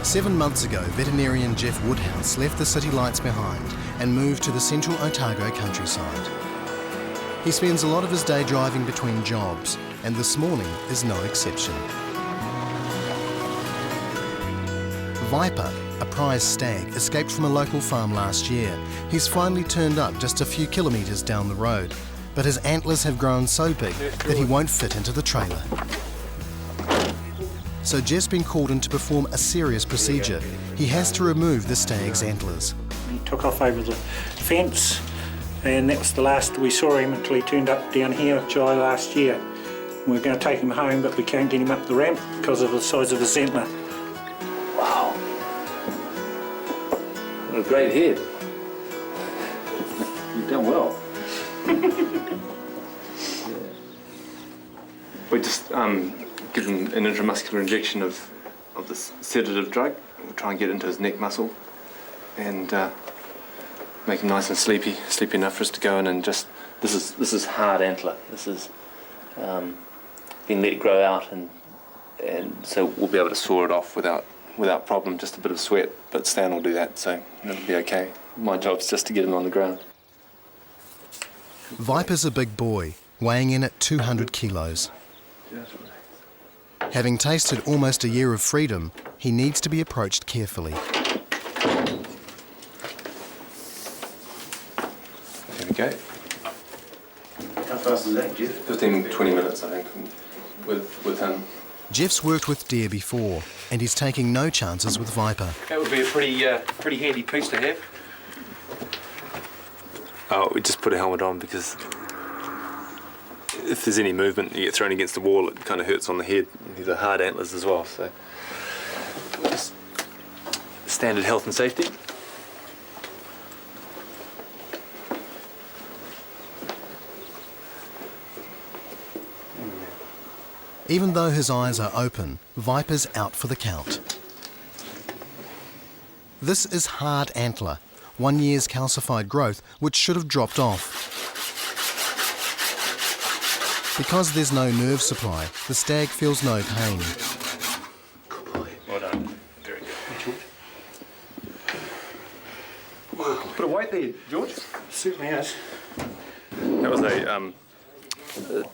7 months ago, veterinarian Jeff Woodhouse left the city lights behind and moved to the central Otago countryside. He spends a lot of his day driving between jobs, and this morning is no exception. Viper, a prize stag, escaped from a local farm last year. He's finally turned up just a few kilometres down the road, but his antlers have grown so big that he won't fit into the trailer. So Jeff's been called in to perform a serious procedure. He has to remove the stag's antlers. He took off over the fence, and that was the last we saw him until he turned up down here July last year. We were going to take him home, but we can't get him up the ramp because of the size of his antler. Wow. What a great head. You've done well. We just give him an intramuscular injection of this sedative drug. We'll try and get into his neck muscle and make him nice and sleepy enough for us to go in and just. This is hard antler. This is been let grow out, and so we'll be able to saw it off without problem. Just a bit of sweat, but Stan will do that, so it'll be okay. My job's just to get him on the ground. Viper's a big boy, weighing in at 200 kilos. Having tasted almost a year of freedom, he needs to be approached carefully. There we go. How fast is that, Jeff? 15, 20 minutes, I think, with him. Jeff's worked with deer before, and he's taking no chances with Viper. That would be a pretty handy piece to have. Oh, we just put a helmet on because if there's any movement, you get thrown against the wall, it kind of hurts on the head. These are hard antlers as well, so just standard health and safety. Even though his eyes are open, Viper's out for the count. This is hard antler, 1 year's calcified growth, which should have dropped off. Because there's no nerve supply, the stag feels no pain. Well done. Very good. Wow. Bit of weight there, George. Certainly is. That was a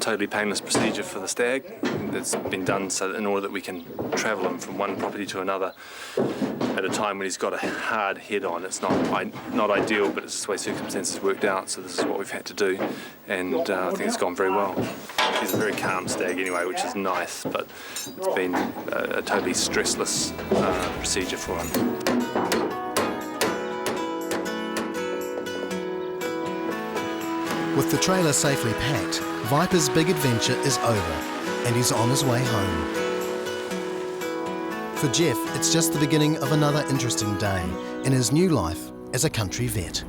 totally painless procedure for the stag. It's been done so that in order that we can travel him from one property to another at a time when he's got a hard head on. It's not ideal, but it's just the way circumstances worked out, so this is what we've had to do, and I think it's gone very well. He's a very calm stag anyway, which is nice, but it's been a totally stressless procedure for him. With the trailer safely packed, Viper's big adventure is over, and he's on his way home. For Jeff, it's just the beginning of another interesting day in his new life as a country vet.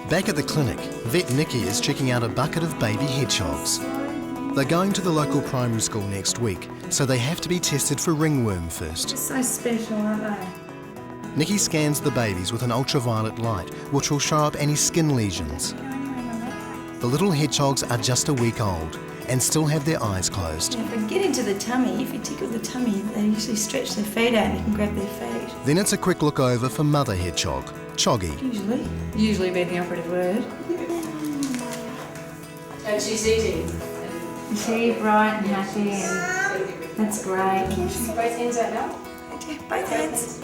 Back at the clinic, vet Nikki is checking out a bucket of baby hedgehogs. They're going to the local primary school next week, so they have to be tested for ringworm first. So special, aren't they? Nikki scans the babies with an ultraviolet light, which will show up any skin lesions. The little hedgehogs are just a week old and still have their eyes closed. If they get into the tummy, if you tickle the tummy, they usually stretch their feet out and you can grab their feet. Then it's a quick look over for mother hedgehog, Choggy. Usually being the operative word. And she's eating. Is she bright and happy? And that's great. Can you just both hands out now? Both hands.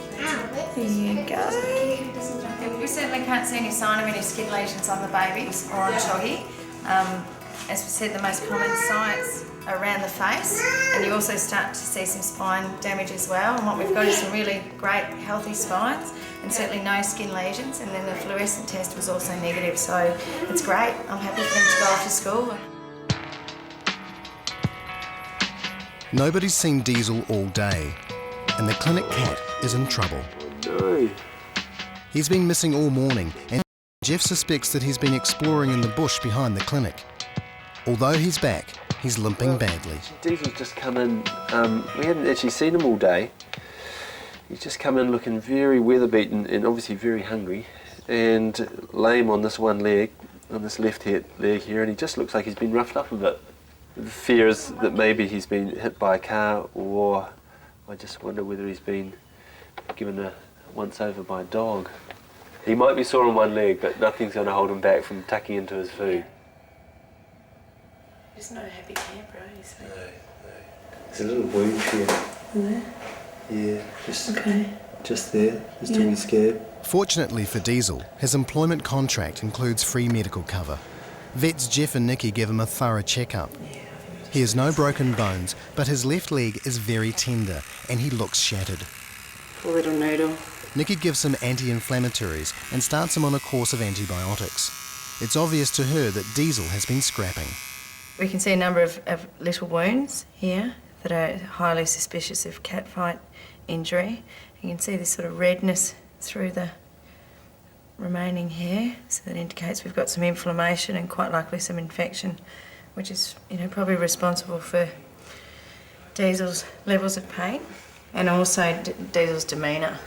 There you go. We certainly can't see any sign of any skin lesions on the babies or on Choggy. As we said, the most common sites are around the face, and you also start to see some spine damage as well. And what we've got is some really great healthy spines and certainly no skin lesions, and then the fluorescent test was also negative, so it's great. I'm happy for them to go off to school. Nobody's seen Diesel all day, and the clinic cat is in trouble. No. He's been missing all morning, and Jeff suspects that he's been exploring in the bush behind the clinic. Although he's back, he's limping badly. Diesel's just come in. We hadn't actually seen him all day. He's just come in looking very weather-beaten and obviously very hungry, and lame on this one leg, on this left leg here, and he just looks like he's been roughed up a bit. The fear is that maybe he's been hit by a car, or I just wonder whether he's been given a once-over by a dog. He might be sore on one leg, but nothing's going to hold him back from tucking into his food. He's not a happy camper, is he? No. There's a little wound here. There? Yeah, just there, just a wee scab. Fortunately for Diesel, his employment contract includes free medical cover. Vets Jeff and Nikki give him a thorough checkup. He has no broken bones, but his left leg is very tender and he looks shattered. Poor little noodle. Nikki gives him anti-inflammatories and starts him on a course of antibiotics. It's obvious to her that Diesel has been scrapping. We can see a number of little wounds here that are highly suspicious of cat fight injury. You can see this sort of redness through the remaining hair, so that indicates we've got some inflammation and quite likely some infection, which is, probably responsible for Diesel's levels of pain and also Diesel's demeanour.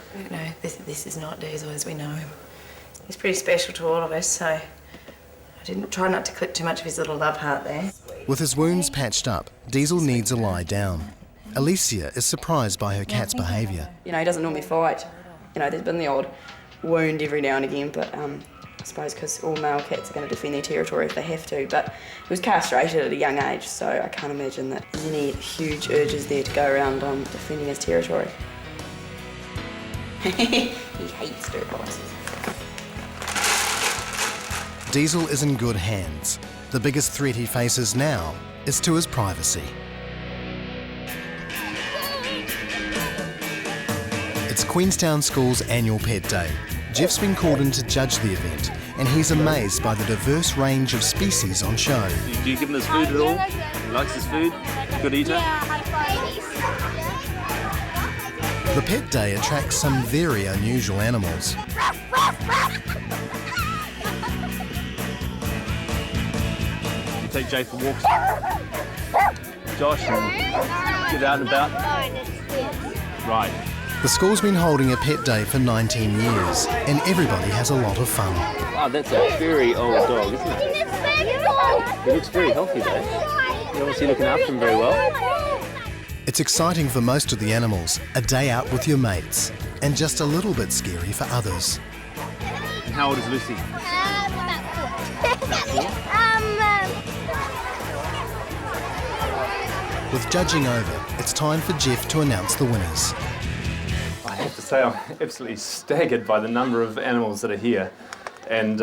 This is not Diesel as we know him. He's pretty special to all of us, so I didn't try not to clip too much of his little love heart there. With his wounds patched up, Diesel needs a lie down. Alicia is surprised by her cat's behaviour. He doesn't normally fight. There's been the odd wound every now and again, but I suppose because all male cats are going to defend their territory if they have to. But he was castrated at a young age, so I can't imagine that there's any huge urges there to go around defending his territory. He hates dirt bikes. Diesel is in good hands. The biggest threat he faces now is to his privacy. It's Queenstown School's annual Pet Day. Jeff's been called in to judge the event, and he's amazed by the diverse range of species on show. Do you give him his food at all? He likes his food? Good eater? The Pet Day attracts some very unusual animals. You take Jay for walks. Josh, and get out and about. Right. The school's been holding a Pet Day for 19 years, and everybody has a lot of fun. Oh, that's a very old dog, isn't it? He looks very healthy though. You're obviously looking after him very well. It's exciting for most of the animals, a day out with your mates, and just a little bit scary for others. And how old is Lucy? With judging over, it's time for Jeff to announce the winners. I have to say I'm absolutely staggered by the number of animals that are here, and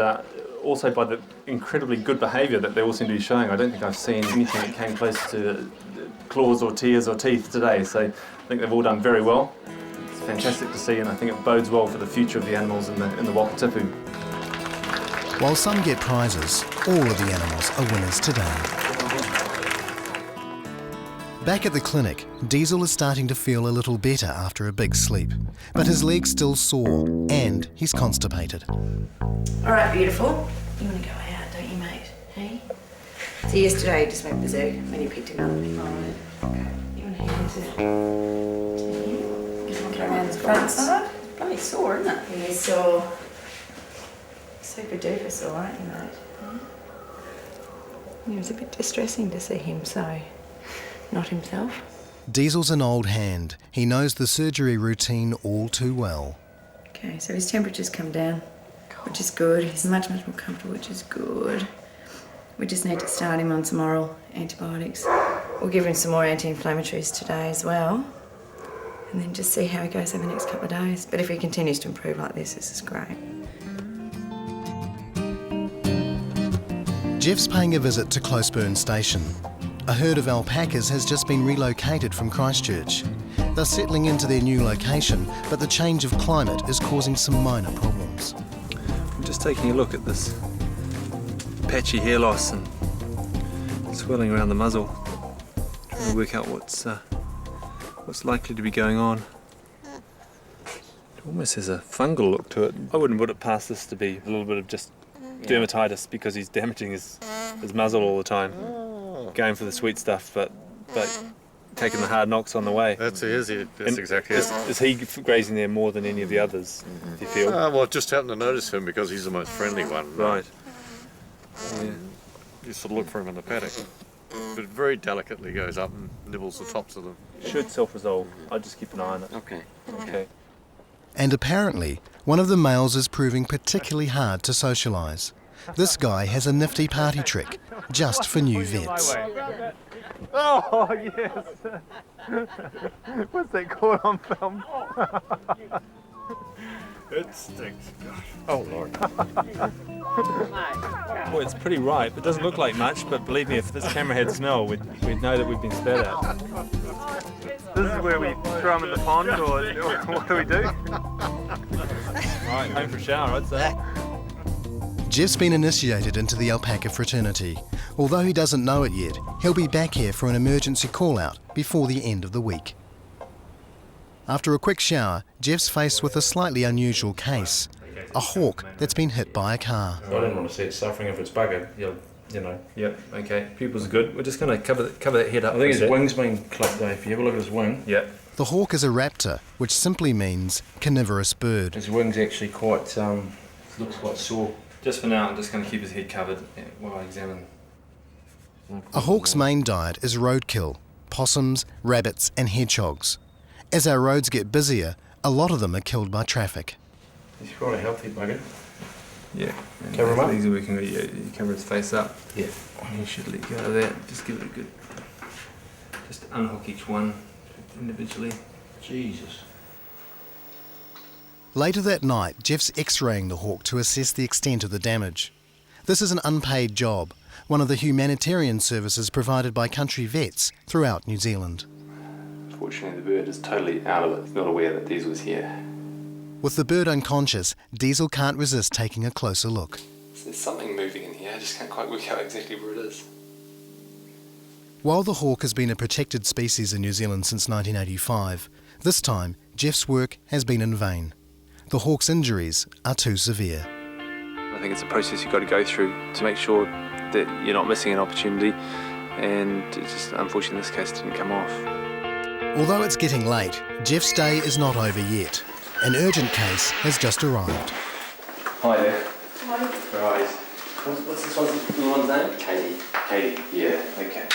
also by the incredibly good behaviour that they all seem to be showing. I don't think I've seen anything that came close to claws or tears or teeth today, so I think they've all done very well. It's fantastic to see, and I think it bodes well for the future of the animals in the Wakatipu. While some get prizes, all of the animals are winners today. Back at the clinic, Diesel is starting to feel a little better after a big sleep, but his leg's still sore and he's constipated. All right, beautiful. You want to go out, don't you, mate? Hey? So yesterday you just went berserk when you picked him up. Oh, okay. You want to hand to him? Get around the front side. It's bloody sore, isn't it? He is sore. Super duper sore, aren't you, mate? It was a bit distressing to see him so not himself. Diesel's an old hand. He knows the surgery routine all too well. Okay, so his temperature's come down, which is good. He's much more comfortable, which is good. We just need to start him on some oral antibiotics. We'll give him some more anti-inflammatories today as well, and then just see how he goes over the next couple of days. But if he continues to improve like this is great. Jeff's paying a visit to Closeburn Station. A herd of alpacas has just been relocated from Christchurch. They're settling into their new location, but the change of climate is causing some minor problems. I'm just taking a look at this patchy hair loss and swelling around the muzzle, trying to work out what's likely to be going on. It almost has a fungal look to it. I wouldn't put it past this to be a little bit of just dermatitis because he's damaging his muzzle all the time, going for the sweet stuff, but taking the hard knocks on the way. That's exactly it. Is he grazing there more than any of the others, do you feel? Well, I just happened to notice him because he's the most friendly one. Right. Yeah. You sort of look for him in the paddock. but very delicately goes up and nibbles the tops of them. Should self-resolve. I'll just keep an eye on it. Okay. And apparently, one of the males is proving particularly hard to socialise. This guy has a nifty party trick, just for new vets. Oh, yes. What's that called on film? It stinks. Oh, Lord. Well, it's pretty ripe. It doesn't look like much, but believe me, if this camera had smell, we'd know that we've been spat at. This is where we throw them in the pond, or what do we do? Right, home for a shower, I'd say. Jeff's been initiated into the alpaca fraternity. Although he doesn't know it yet, he'll be back here for an emergency call-out before the end of the week. After a quick shower, Jeff's faced with a slightly unusual case. A hawk that's been hit by a car. I don't want to see it suffering if it's buggered. You know. Yep, okay. Pupils are good. We're just going to cover that head up. I think his wing's been clipped though. If you have a look at his wing. Yep. The hawk is a raptor, which simply means carnivorous bird. His wing's actually quite, looks quite sore. Just for now, I'm just going to keep his head covered while I examine. A hawk's main diet is roadkill, possums, rabbits and hedgehogs. As our roads get busier, a lot of them are killed by traffic. He's quite a healthy bugger. Yeah. Cover him up? Easy we can you cover his face up. Yeah. You should let go of that. Just give it a good... Just unhook each one individually. Jesus. Later that night, Jeff's x-raying the hawk to assess the extent of the damage. This is an unpaid job, one of the humanitarian services provided by country vets throughout New Zealand. Fortunately, the bird is totally out of it. It's not aware that Diesel was here. With the bird unconscious, Diesel can't resist taking a closer look. There's something moving in here. I just can't quite work out exactly where it is. While the hawk has been a protected species in New Zealand since 1985, this time Jeff's work has been in vain. The hawk's injuries are too severe. I think it's a process you've got to go through to make sure that you're not missing an opportunity, and it just, unfortunately, this case didn't come off. Although it's getting late, Jeff's day is not over yet. An urgent case has just arrived. Hi there. Hi. Right. What's this one's name? Katie. Katie, yeah, okay.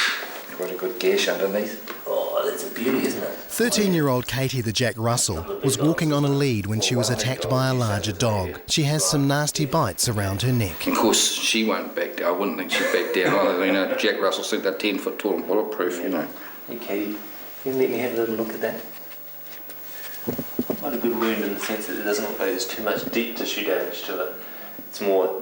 Got a good gash underneath. Oh, that's a beauty, isn't it? 13-year-old Katie the Jack Russell was walking on a lead when she was attacked by a larger dog. She has some nasty bites around her neck. Of course, she won't back down. I wouldn't think she'd back down either. You know, Jack Russell said they're 10 foot tall and bulletproof, you know. Hey, Katie, can you let me have a little look at that? Quite a good wound in the sense that it doesn't look like there's too much deep tissue damage to it. It's more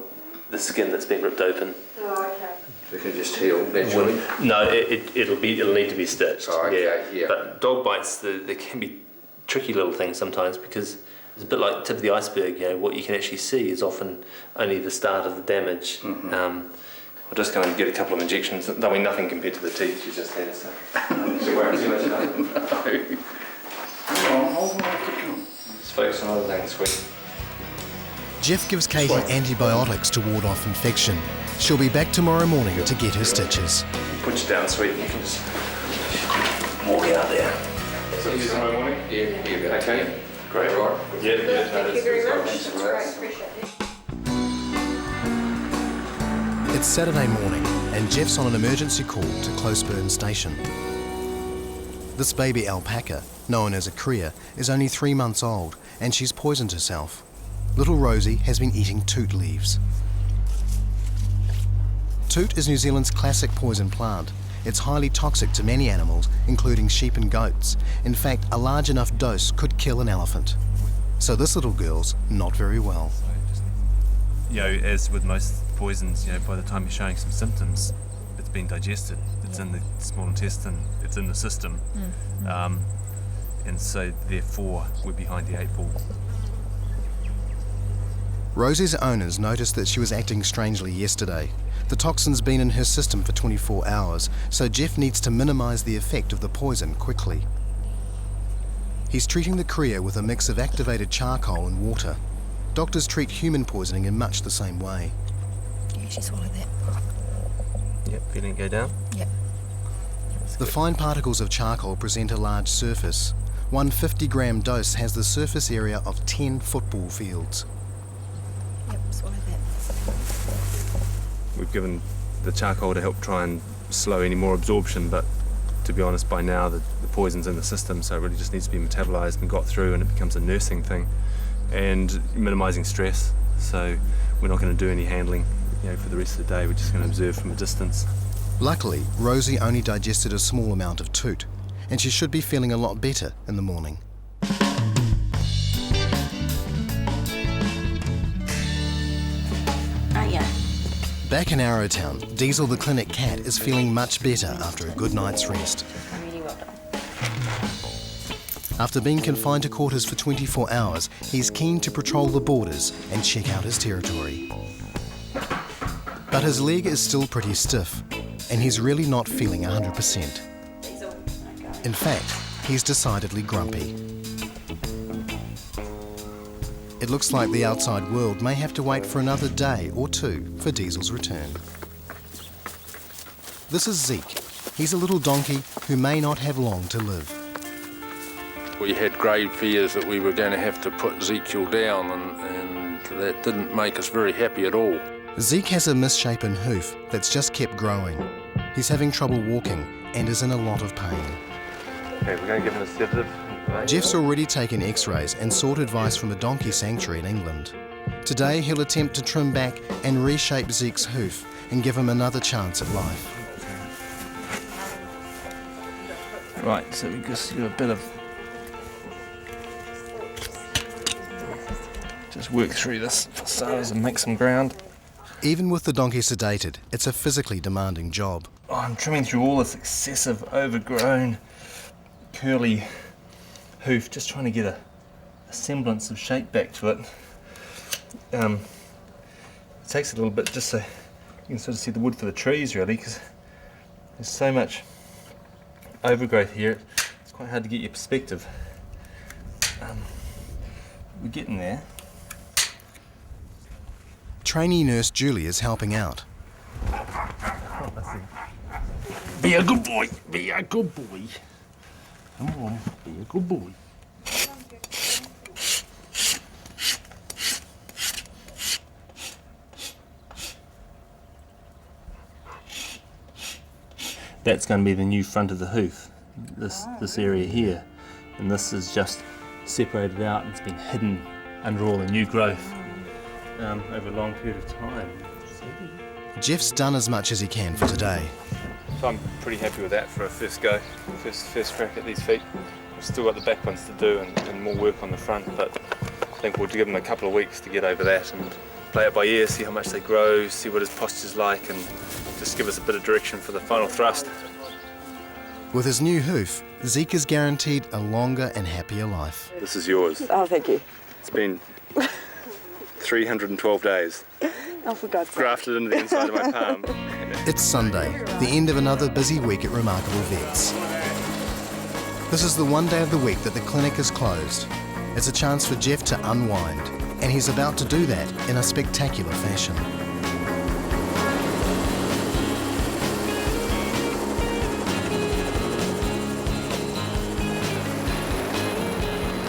the skin that's been ripped open. Oh, okay. It can just heal naturally. No, it'll need to be stitched. Oh, okay, yeah. But dog bites, they can be tricky little things sometimes because it's a bit like the tip of the iceberg. You know, what you can actually see is often only the start of the damage. Mm-hmm. We're just going to get a couple of injections. I mean, nothing compared to the teeth you just had. So she won't too much about it. Just focus on other things, sweet. Jeff gives Katie antibiotics to ward off infection. She'll be back tomorrow morning to get her stitches. Put you down, sweet. You can just walk out there. So you tomorrow morning? Yeah, Okay. Great. Right. Yeah. Thank you very much. That's great. Appreciate it. It's Saturday morning and Jeff's on an emergency call to Closeburn Station. This baby alpaca, known as a cria, is only 3 months old and she's poisoned herself. Little Rosie has been eating toot leaves. Toot is New Zealand's classic poison plant. It's highly toxic to many animals, including sheep and goats. In fact, a large enough dose could kill an elephant. So this little girl's not very well. You know, as with most poisons, you know, by the time you're showing some symptoms, it's been digested. It's in the small intestine. It's in the system, and so therefore we're behind the 8 ball. Rosie's owners noticed that she was acting strangely yesterday. The toxin's been in her system for 24 hours, so Jeff needs to minimise the effect of the poison quickly. He's treating the cria with a mix of activated charcoal and water. Doctors treat human poisoning in much the same way. Yeah, she swallowed that. Yep, feeling it go down? Yep. The fine particles of charcoal present a large surface. One 50-gram dose has the surface area of 10 football fields. Yep, swallowed that. We've given the charcoal to help try and slow any more absorption, but to be honest, by now the poison's in the system, so it really just needs to be metabolised and got through, and it becomes a nursing thing. And minimising stress, so we're not going to do any handling, for the rest of the day. We're just going to observe from a distance. Luckily, Rosie only digested a small amount of toot, and she should be feeling a lot better in the morning. Back in Arrowtown, Diesel the clinic cat is feeling much better after a good night's rest. After being confined to quarters for 24 hours, he's keen to patrol the borders and check out his territory. But his leg is still pretty stiff, and he's really not feeling 100%. In fact, he's decidedly grumpy. It looks like the outside world may have to wait for another day or two for Diesel's return. This is Zeke. He's a little donkey who may not have long to live. We had grave fears that we were going to have to put Ezekiel down, and that didn't make us very happy at all. Zeke has a misshapen hoof that's just kept growing. He's having trouble walking and is in a lot of pain. Okay, we're going to give him a sedative. Jeff's already taken x-rays and sought advice from a donkey sanctuary in England. Today he'll attempt to trim back and reshape Zeke's hoof and give him another chance at life. Right, so we just do a bit of... just work through this for starters and make some ground. Even with the donkey sedated, it's a physically demanding job. Oh, I'm trimming through all this excessive, overgrown, curly hoof, just trying to get a semblance of shape back to it. It takes a little bit just so you can sort of see the wood for the trees, really, because there's so much overgrowth here, it's quite hard to get your perspective. We're getting there. Trainee nurse Julie is helping out. Be a good boy, be a good boy. Come on, be a good boy. That's going to be the new front of the hoof, this area here, and this is just separated out and it's been hidden under all the new growth over a long period of time. Jeff's done as much as he can for today. So I'm pretty happy with that for a first go, first crack at these feet. We've still got the back ones to do and more work on the front, but I think we'll give them a couple of weeks to get over that and play it by ear, see how much they grow, see what his posture's like, and just give us a bit of direction for the final thrust. With his new hoof, Zeke is guaranteed a longer and happier life. This is yours. Oh, thank you. It's been 312 days. Oh, for God's sake. Grafted into the inside of my palm. It's Sunday, the end of another busy week at Remarkable Vets. This is the one day of the week that the clinic is closed. It's a chance for Jeff to unwind, and he's about to do that in a spectacular fashion.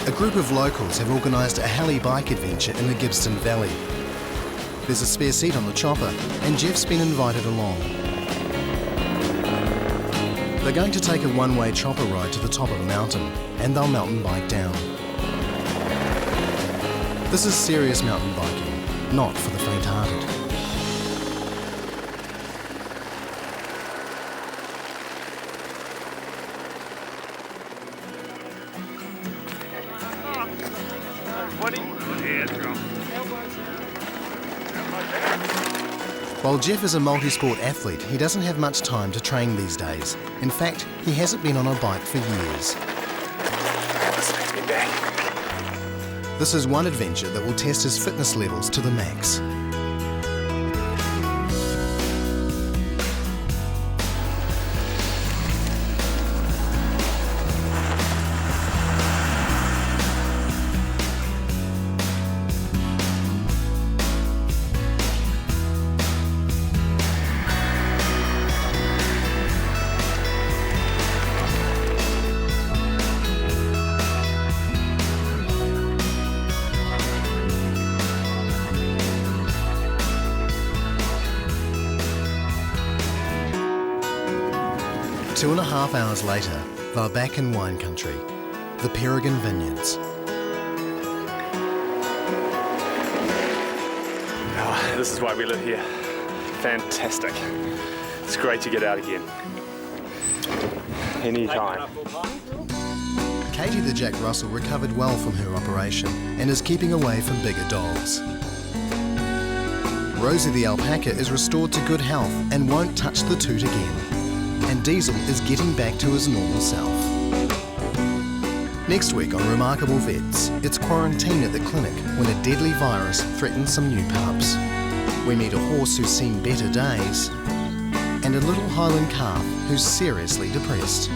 A group of locals have organised a heli bike adventure in the Gibbston Valley. There's a spare seat on the chopper, and Jeff's been invited along. They're going to take a one-way chopper ride to the top of a mountain, and they'll mountain bike down. This is serious mountain biking, not for the faint-hearted. While Jeff is a multi-sport athlete, he doesn't have much time to train these days. In fact, he hasn't been on a bike for years. This is one adventure that will test his fitness levels to the max. 2.5 hours later, they're back in wine country, the Peregrine Vineyards. Oh, this is why we live here. Fantastic. It's great to get out again. Anytime. Katie the Jack Russell recovered well from her operation and is keeping away from bigger dogs. Rosie the alpaca is restored to good health and won't touch the toot again. And Diesel is getting back to his normal self. Next week on Remarkable Vets, it's quarantine at the clinic when a deadly virus threatens some new pups. We meet a horse who's seen better days and a little Highland calf who's seriously depressed.